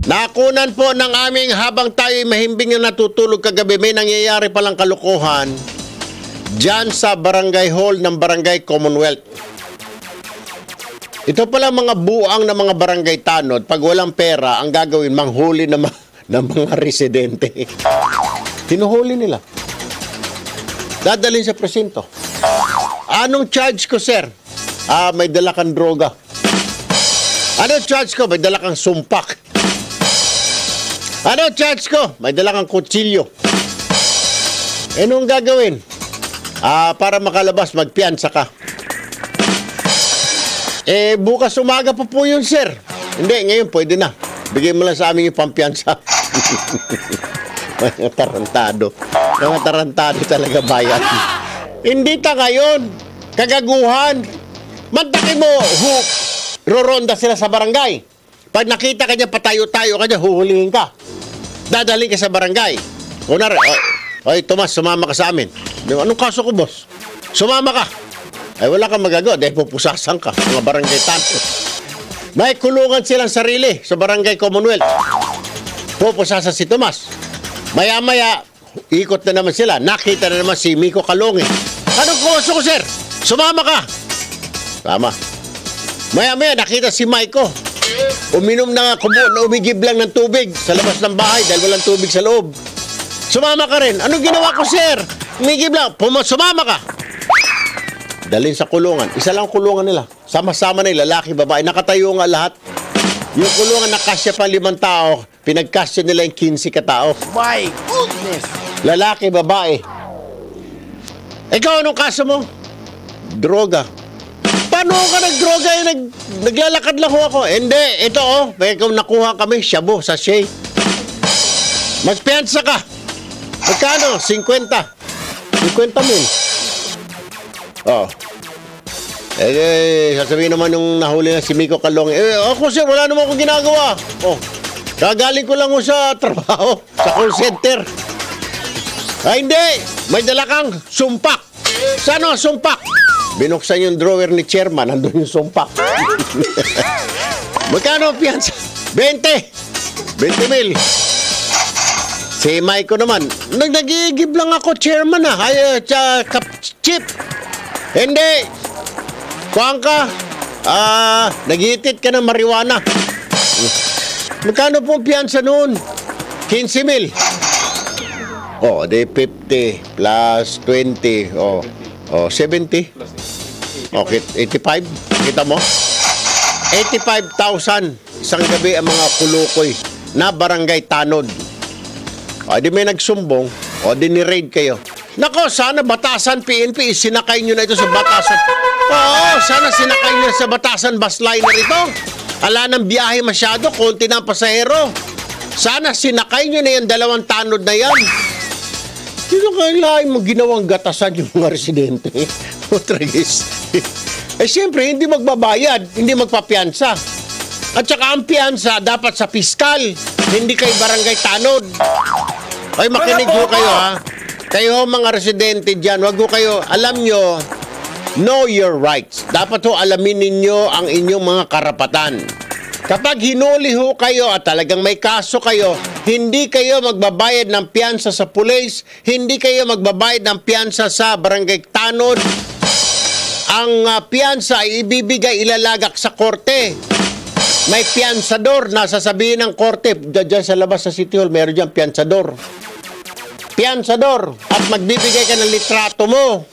Nakunan po ng aming habang tayo mahimbing na natutulog kagabi, may nangyayari palang kalukuhan dyan sa barangay hall ng Barangay Commonwealth. Ito pala mga buang na mga barangay tanod, pag walang pera, ang gagawin, manghuli ng mga residente. Hinuhuli nila. Dadalhin sa presinto. Anong charge ko, sir? May dala kang droga. Anong charge ko? May dala kang sumpak. Anong charge ko? May dala kang kutsilyo. Anong gagawin? Para makalabas, magpiyansa ka. Bukas umaga pa po yun, sir. Hindi, ngayon pwede na. Bigay mo lang sa amin yung pampiyansa. Mga tarantado. Mga tarantado talaga bayan. Hindi ta ngayon. Kagaguhan. Mantakin mo, roronda sila sa barangay. Pag nakita ka niya, patayo-tayo ka niya, huhulihin ka. Dadalhin ka sa barangay. Kunwari, oy, Tomas, sumama ka sa amin. Anong kaso ko, boss? Sumama ka. Ay, wala kang magagawa dahil pupusasan ka. Mga barangay tanto. May kulungan silang sarili sa Barangay Commonwealth. Pupusasan si Tomas. Maya-maya, ikot na naman sila. Nakita na naman si Miko Kalonge. Anong kaso ko, sir? Sumama ka. Tama. Maya-maya, nakita si Maiko. Uminom na umigib lang ng tubig sa labas ng bahay dahil walang tubig sa loob. Sumama ka rin. Anong ginawa ko, sir? Umigib lang. Sumama ka. Dalhin sa kulungan. Isa lang kulungan nila. Sama-sama na yung lalaki, babae. Nakatayo nga lahat. Yung kulungan nakasya pa 5 tao, pinagkasya nila yung 15 katao. My goodness! Lalaki, babae. Ikaw, anong kaso mo? Droga. Paano ka nagdroga? Naglalakad lang ako. Hindi, ito may nakuha kami, shabu, sachet. Magpiyansa ka. Magkano? 50 mil. Sasabihin naman yung nahuli na si Miko Kalonge. Ako, sir, wala naman akong ginagawa. Kagaling ko lang sa trabaho, sa call center. Hindi, may dala kang sumpak. Saan ang sumpak? Binuksan yung drawer ni chairman, nandun yung sumpak. Magkano ang piyansa? 20 mil. Si Miko naman, nagigib lang ako, chairman chip. Hindi. Kuhaan ka. Naghitit ka ng marijuana. Magkano pong piyansa noon? 15 mil. Di 50 plus 20. 70. Okay, 85. Kita mo? 85,000 isang gabi ang mga kulukoy na barangay tanod. Di may nagsumbong. Di ni-raid kayo. Nako, sana Batasan PNP, sinakay nyo na ito sa Batasan. Sana sinakay nyo sa Batasan bus liner ito. Ala ng biyahe masyado, konti na pasahero. Sana sinakay nyo na yung 2 tanod na yan. Sino kailangan mo ginawang gatasan yung mga residente? Siyempre, hindi magbabayad, hindi magpapiyansa. At saka ang piyansa dapat sa piskal, hindi kay barangay tanod. Ay, makinig ho kayo, ha? Kayo mga residente dyan, wag ho kayo, alam nyo, know your rights. Dapat ho alamin ninyo ang inyong mga karapatan. Kapag hinuli ho kayo at talagang may kaso kayo, hindi kayo magbabayad ng piyansa sa pulis, hindi kayo magbabayad ng piyansa sa barangay tanod. Ang piyansa ay ibibigay, ilalagak sa korte. May piyansador na sasabihin ng korte, dyan sa labas sa City Hall, meron dyan piyansador. Piyansador. At magbibigay ka ng litrato mo.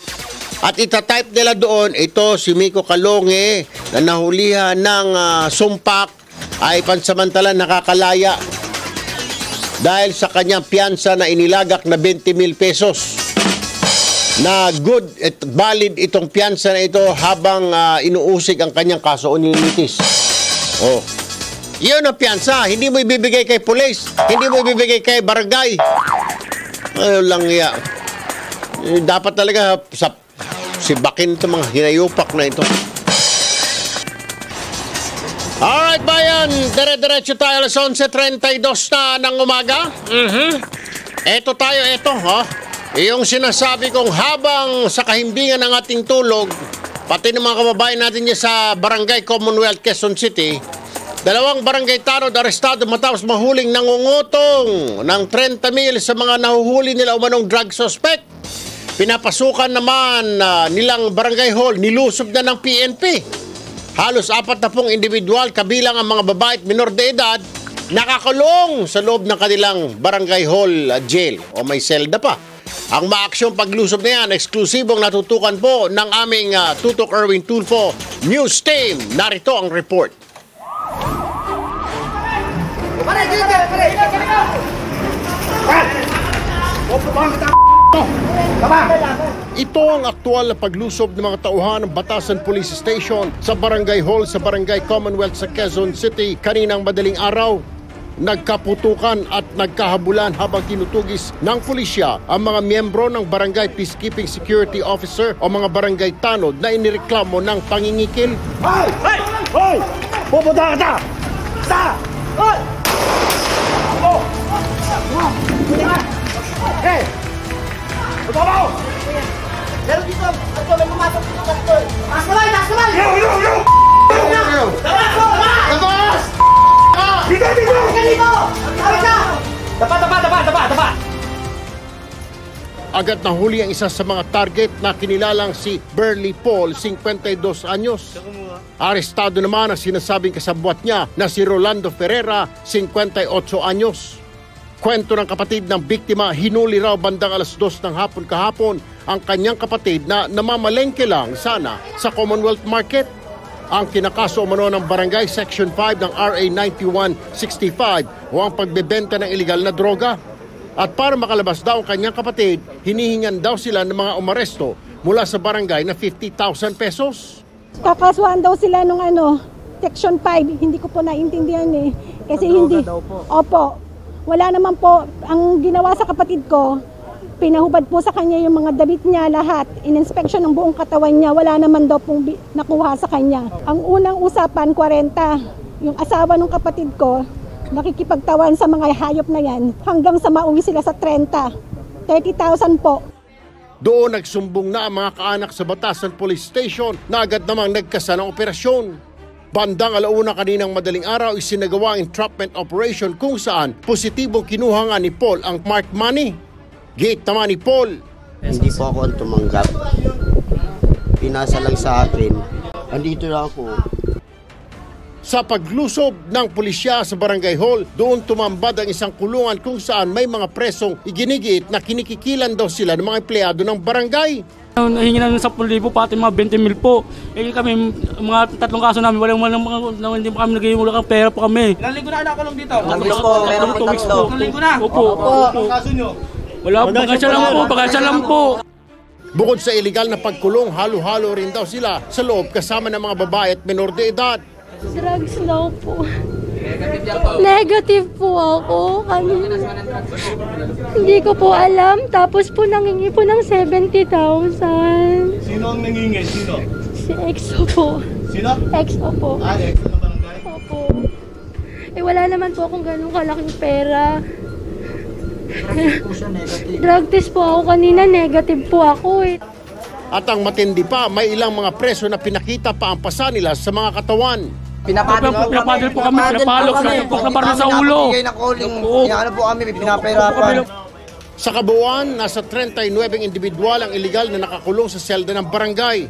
At itatype nila doon, ito si Miko Kalonge na nahulihan ng sumpak ay pansamantala nakakalaya dahil sa kanyang piyansa na inilagak na 20 mil pesos. Na good at valid itong piyansa na ito habang inuusig ang kanyang kaso o nililitis. Yun ang piyansa. Hindi mo ibibigay kay pulis. Hindi mo ibibigay kay barangay. Ayun lang ya. Dapat talaga si Bakin ito, mga hinayupak na ito. Alright, bayan. Dire-diretso tayo alas 11:32 na ng umaga. Eto tayo, yung sinasabi kong habang sa kahimbingan ng ating tulog, pati ng mga kababayan natin niya sa Barangay Commonwealth, Quezon City, Dalawang barangay tanod arestado matapos mahuling nangungutong ng 30 mil sa mga nahuhuli nila umanong drug suspect. Pinapasukan naman nilang barangay hall, nilusob na ng PNP. Halos 40 individual kabilang ang mga babae at minor de edad nakakulong sa loob ng kanilang barangay hall jail o may selda pa. Ang maaksyong paglusob na yan, eksklusibong natutukan po ng aming Tutok Erwin Tulfo News Team. Narito ang report. Ito ang aktual na paglusob ng mga tauhan ng Batasan Police Station sa Barangay Hall sa Barangay Commonwealth sa Quezon City kaninang madaling araw. Nagkaputukan at nagkahabulan habang tinutugis ng pulisya ang mga miyembro ng Barangay Peacekeeping Security Officer o mga barangay tanod na inireklamo ng pangingikil. Hoy! Hoy! Hoy! Pupunta ka ta! Ta! Hoy! Oh! Hey! Pupunta ka! Meron dito! Ito, may pumasok dito ka dito! Taas kamay! Taas kamay! Yo! Yo! Yo! Yo! Labas! Labas! Dito! Dito! Dito! Tapa! Agad nahuli ang isa sa mga target na kinilalang si Burley Paul, 52 anyos. Arestado naman ang sinasabing kasabwat niya na si Rolando Ferreira, 58 anyos. Kwento ng kapatid ng biktima, hinuli raw bandang alas 2 ng hapon kahapon ang kanyang kapatid na namamalengke lang sana sa Commonwealth Market. Ang kinakaso umano ng Barangay Section 5 ng RA 9165 o ang pagbebenta ng ilegal na droga. At para makalabas daw ang kanyang kapatid, hinihingan daw sila ng mga umaresto mula sa barangay na 50,000 pesos. Kakasuhan daw sila nung Section 5, hindi ko po naintindihan kasi hindi. Opo, wala naman po. Ang ginawa sa kapatid ko, pinahubad po sa kanya yung mga damit niya lahat. In-inspection ng buong katawan niya, wala naman daw pong nakuha sa kanya. Ang unang usapan, 40. Yung asawa ng kapatid ko, nakikipagtawan sa mga hayop na yan hanggang sa mauwi sila sa 30. 30,000 po. Doon nagsumbong na ang mga kaanak sa Batasan Police Station na agad namang nagkasa ng operasyon. Bandang alauna kaninang madaling araw isinagawa ang entrapment operation kung saan positibong kinuha nga ni Paul ang mark money. Gate naman ni Paul. Hindi po ako ang tumanggap. Pinasa lang sa akin. Andito na ako. Sa paglusob ng pulisya sa Barangay Hall, doon tumambad ang isang kulungan kung saan may mga presong iginigiit na kinikikilan daw sila ng mga empleyado ng barangay. Nahingi na ng 10,000 pati mga 20 mil po. Kami, mga 3 kaso namin, hindi pa kami nagiging ng pera po kami. Ilang linggo na nakulong dito? Meron po 3. Ilang linggo na? Opo. Ang kaso nyo? Wala po, bagasa lang po. Bukod sa iligal na pagkulong, halo-halo rin daw sila sa loob kasama ng mga babae at menor de edad. Drugs daw po. Negative po ako. Hindi ko po alam. Tapos po nangingi po ng 70,000. Sino ang nangingi? Sino? Si EXO po. Sino? EXO po. EXO ng barangay? Opo. Wala naman po akong ganun kalaking pera. Drug test po ako kanina. Negative po ako At ang matindi pa, may ilang mga preso na pinakita pa ang pasa nila sa mga katawan. Pinapadil po kami, pinapalok sa ulo. Inaano po kami, pinapahirapan. Sa kabuuan, nasa 39 individual ang iligal na nakakulong sa selda ng barangay.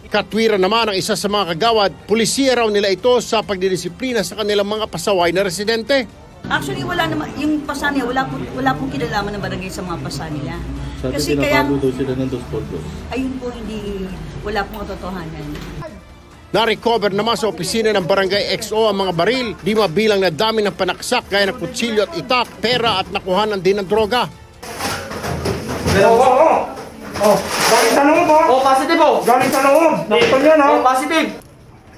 Katwiran naman ang isa sa mga kagawad, pulisiya raw nila ito sa pagdidisiplina sa kanilang mga pasaway na residente. Actually, wala naman, yung pasa niya, wala pong kinalaman ng barangay sa mga pasa niya. Kasi kaya, sila ng 2 ayun po, wala pong katotohanan. Na-recover naman sa opisina ng Barangay XO ang mga baril, di mabilang na dami ng panaksak gaya ng kutsilyo at itak, pera at nakuhanan din ng droga. Galing sa loob positive Galing sa loob! Nakita niyo na! Positive!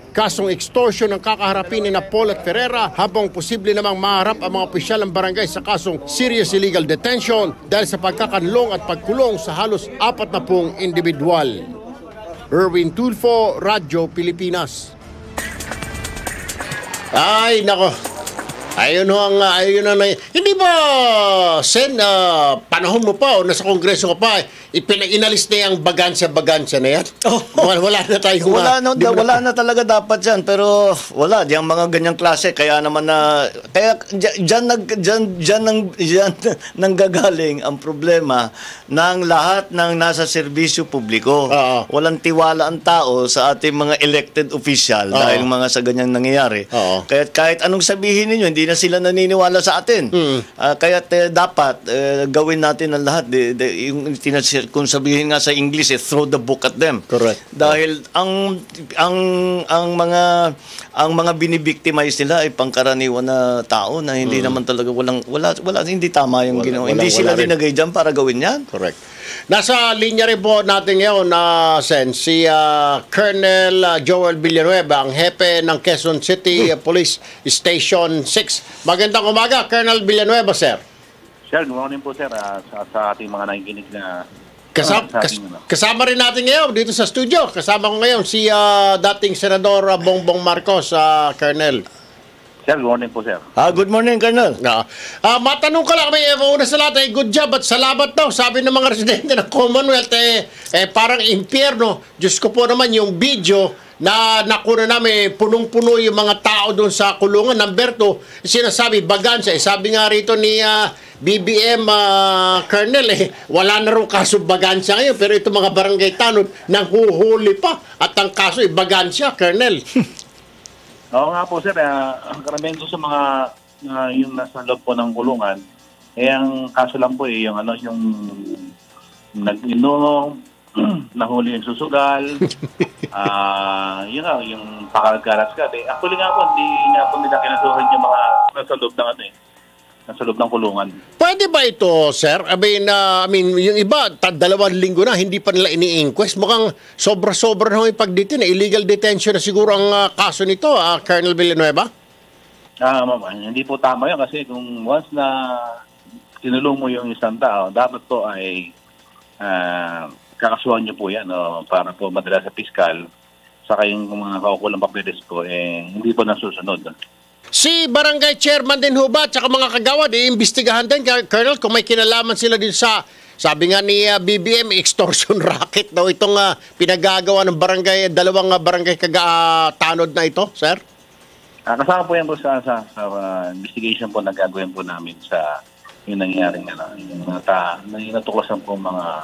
Kasong extortion ang kakaharapin ni Paul at Ferreira habang posible namang maharap ang mga opisyal ng barangay sa kasong serious illegal detention dahil sa pagkakanlong at pagkulong sa halos 40 individual. Erwin Tulfo, Radyo Pilipinas. Ay, nako. Ayun ho ang hindi ba panahon mo pa o nasa kongreso ka pa inalis na yung bagansa na yan? Wala na tayong wala na talaga dapat yan, pero wala yung mga ganyang klase, kaya naman nanggagaling ang problema ng lahat ng nasa serbisyo publiko. Walang tiwala ang tao sa ating mga elected official dahil mga sa ganyang nangyayari. Kaya kahit anong sabihin ninyo, hindi na sila naniniwala sa atin. Kaya dapat gawin natin ang lahat. Kung sabihin nga sa English, throw the book at them. Correct. Dahil ang mga binibiktimize nila ay pangkaraniwan na tao na hindi naman talaga wala hindi tama yung ginawa. Hindi sila dinagay diyan para gawin yan. Correct. Nasa linya rin po natin ngayon si Colonel Joel Villanueva, ang hepe ng Quezon City Police Station 6. Magandang umaga, Colonel Villanueva, sir. Sir, good morning po, sir, sa ating mga nakikinig na... Kasama rin natin ngayon dito sa studio. Kasama ko ngayon si dating Senador Bongbong Marcos, Colonel. Sir, good morning po, sir. Good morning, Colonel. Matanong ka lang, una sa lahat, good job at salamat daw. Sabi ng mga residente ng Commonwealth, parang impyerno. Diyos ko po naman, yung video na nakuna namin, punong-puno yung mga tao doon sa kulungan. Number 2, sinasabi, bagansa. Sabi nga rito ni BBM Colonel, wala na rin kaso bagansa ngayon. Pero ito mga barangay tanod, nanghuhuli pa. At ang kaso, bagansa, Colonel. Oo nga po, sir. Ang karamihan ko sa mga yung nasa loob po ng kulungan, ang kaso lang po yung nag-inom, nahuli yung susugal, yung pakalat-kalat ka. Actually nga po, hindi nga po nila kinasuhan yung mga nasa loob ng nasa loob ng kulungan. Pwede ba ito, sir? I mean, yung iba, 2 linggo na, hindi pa nila ini-inquest. Mukhang sobra-sobra na yung pag-detain. Illegal detention na siguro ang kaso nito, Colonel Villanueva? Hindi po tama yun kasi kung once na tinulong mo yung isang tao, dapat po ay kakasuhan nyo po yan para po madala sa piskal. Saka yung mga kaukulang papeles po, hindi po nasusunod. Si Barangay Chairman din ho ba at saka mga kagawad, iimbestigahan din, Colonel, kung may kinalaman sila din sa, sabi nga ni BBM, extortion racket daw itong pinagagawa ng barangay, 2 barangay tanod na ito, sir? Kasama po yan po sa investigation po na gagawin po namin sa yung nangyaring yung natuklasan po mga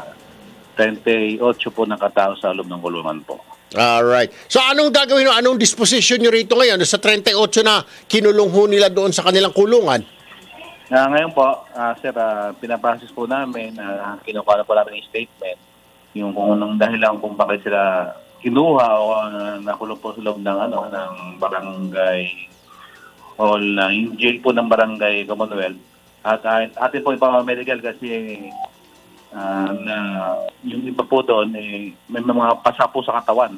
38 po ng katao sa loob ng kulungan po. Alright. So anong gagawin nyo? Anong disposition nyo rito ngayon sa 38 na kinulong ho nila doon sa kanilang kulungan? Ngayon po, sir, pinapasis po namin, kinukuha na po namin yung statement, yung kung anong dahilan kung bakit sila kinuha o nakulong po sa loob ng, ng barangay hall na yung jail po ng barangay Commonwealth. At atin po ipamamedical kasi na yung iba po doon may mga pasa po sa katawan.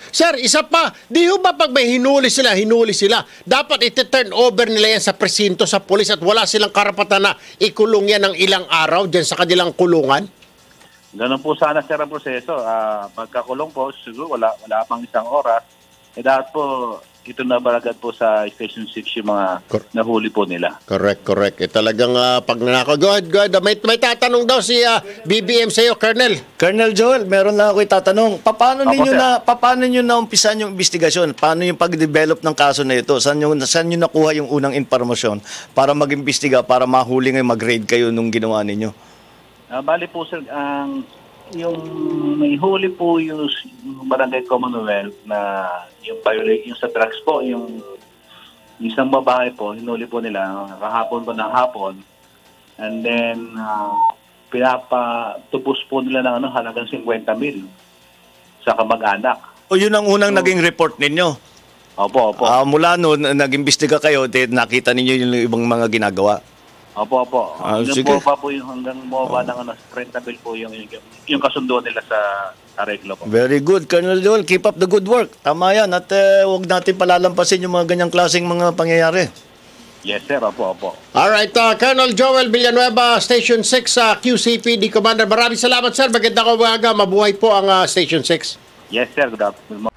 Sir, isa pa, di ho ba pag may hinuli sila, dapat iti-turn over nila yan sa presinto, sa polis at wala silang karapatan na ikulong yan ng ilang araw dyan sa kanilang kulungan? Ganun po sana, sir, ang proseso. Pagkakulong po, siguro wala pang 1 oras, dapat po ito na baragad po sa Station 6 yung mga nahuli po nila. Correct. Talagang pag nanakaw. Go ahead. May tatanong daw si BBM sa iyo, Colonel. Colonel Joel, meron lang ako itatanong. Paano niyo naumpisan yung investigasyon? Paano yung pag-develop ng kaso na ito? Saan niyo nakuha yung unang impormasyon para mag-imbestiga, para mahuli ngayon, mag-raid kayo nung ginawa ninyo? Bali po, sir, yung may huli po yung Barangay Commonwealth na yung sa drugs po, yung isang babae po, hinuli po nila kahapon po ng hapon, and then pinapatubos po nila ng halagang 50,000 sa kamag-anak. O yun ang unang naging report ninyo? Opo. Mula noon, nag-imbestiga kayo, nakita ninyo yung ibang mga ginagawa? Opo. Yung bumaba po yung hanggang bumaba ng 30,000 po yung kasundo nila sa areglo po. Very good, Colonel Joel. Keep up the good work. Tama yan. At huwag natin palalampasin yung mga ganyang klaseng mga pangyayari. Yes, sir. Opo. Alright, Colonel Joel Villanueva, Station 6, QCPD Commander. Maraming salamat, sir. Magandang umaga. Mabuhay po ang Station 6. Yes, sir. Good afternoon.